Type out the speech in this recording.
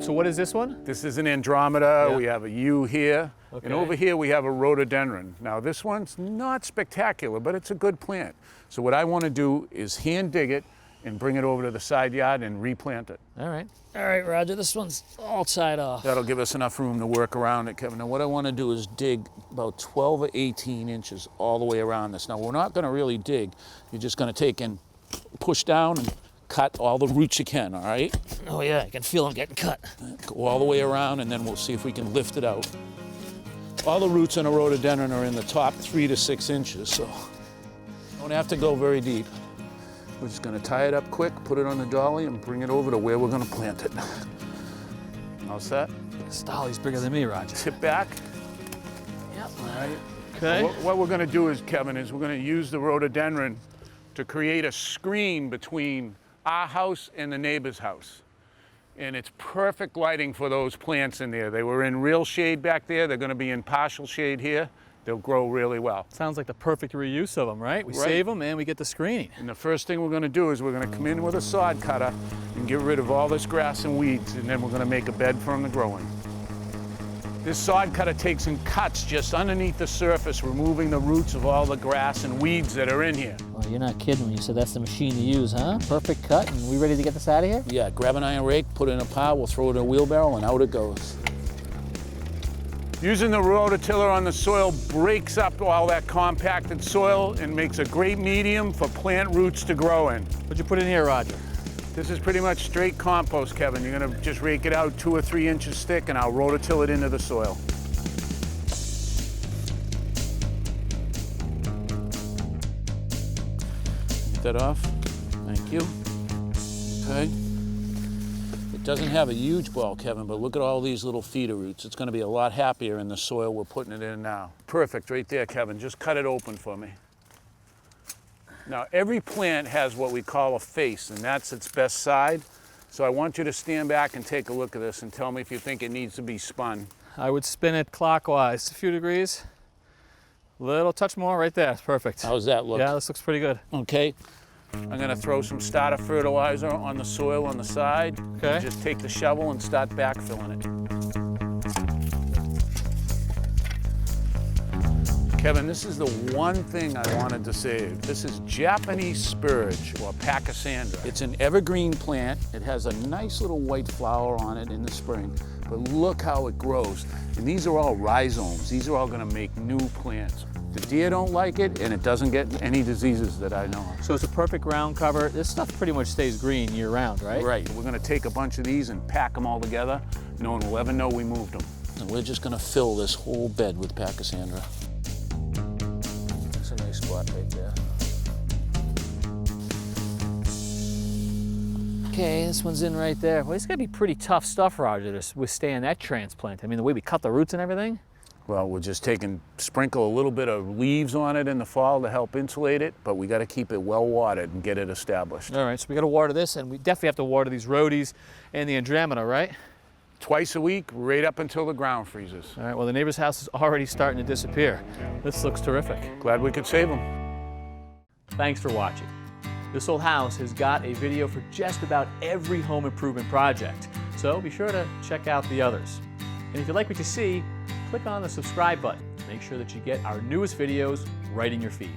So what is this one? This is an Andromeda. Yeah. We have a yew here. Okay. And over here we have a rhododendron. Now this one's not spectacular, but it's a good plant. So what I want to do is hand dig it and bring it over to the side yard and replant it. All right, Roger, this one's all tied off. That'll give us enough room to work around it, Kevin. Now what I want to do is dig about 12 or 18 inches all the way around this. Now we're not going to really dig. You're just going to take and push down and cut all the roots you can, all right? Oh yeah, I can feel them getting cut. Go all the way around and then we'll see if we can lift it out. All the roots in a rhododendron are in the top 3 to 6 inches, so don't have to go very deep. We're just gonna tie it up quick, put it on the dolly, and bring it over to where we're gonna plant it. All set? This dolly's bigger than me, Roger. Tip back. Yep. All right. Okay. What we're gonna do is, Kevin, is we're gonna use the rhododendron to create a screen between our house and the neighbor's house. And it's perfect lighting for those plants in there. They were in real shade back there. They're gonna be in partial shade here. They'll grow really well. Sounds like the perfect reuse of them, right? We Right. save them and we get the screening. And the first thing we're gonna do is we're gonna come in with a sod cutter and get rid of all this grass and weeds, and then we're gonna make a bed for them to grow in. This sod cutter takes and cuts just underneath the surface, removing the roots of all the grass and weeds that are in here. Well, you're not kidding when you said that's the machine to use, huh? Perfect cut, and we ready to get this out of here? Yeah, grab an iron rake, put it in a pile, we'll throw it in a wheelbarrow, and out it goes. Using the rototiller on the soil breaks up all that compacted soil and makes a great medium for plant roots to grow in. What'd you put in here, Roger? This is pretty much straight compost, Kevin. You're gonna just rake it out 2 or 3 inches thick, and I'll rototill it into the soil. Get that off. Thank you. Okay. It doesn't have a huge ball, Kevin, but look at all these little feeder roots. It's gonna be a lot happier in the soil we're putting it in now. Perfect, right there, Kevin. Just cut it open for me. Now, every plant has what we call a face, and that's its best side. So I want you to stand back and take a look at this and tell me if you think it needs to be spun. I would spin it clockwise, a few degrees. Little touch more right there, perfect. How's that look? Yeah, this looks pretty good. Okay. I'm gonna throw some starter fertilizer on the soil on the side. Okay. Just take the shovel and start backfilling it. Kevin, this is the one thing I wanted to save. This is Japanese spurge, or pachysandra. It's an evergreen plant. It has a nice little white flower on it in the spring, but look how it grows. And these are all rhizomes. These are all gonna make new plants. The deer don't like it, and it doesn't get any diseases that I know of. So it's a perfect ground cover. This stuff pretty much stays green year round, right? Right. We're gonna take a bunch of these and pack them all together. No one will ever know we moved them. And we're just gonna fill this whole bed with pachysandra. That's a nice squat right there. Okay, this one's in right there. Well, it's gotta be pretty tough stuff, Roger, to withstand that transplant. I mean, the way we cut the roots and everything. Well, we're just sprinkle a little bit of leaves on it in the fall to help insulate it, but we got to keep it well watered and get it established. All right, so we got to water this, and we definitely have to water these rhodies and the Andromeda, right? Twice a week, right up until the ground freezes. All right, well, the neighbor's house is already starting to disappear. This looks terrific. Glad we could save them. Thanks for watching. This Old House has got a video for just about every home improvement project, so be sure to check out the others. And if you like what you see, click on the subscribe button to make sure that you get our newest videos right in your feed.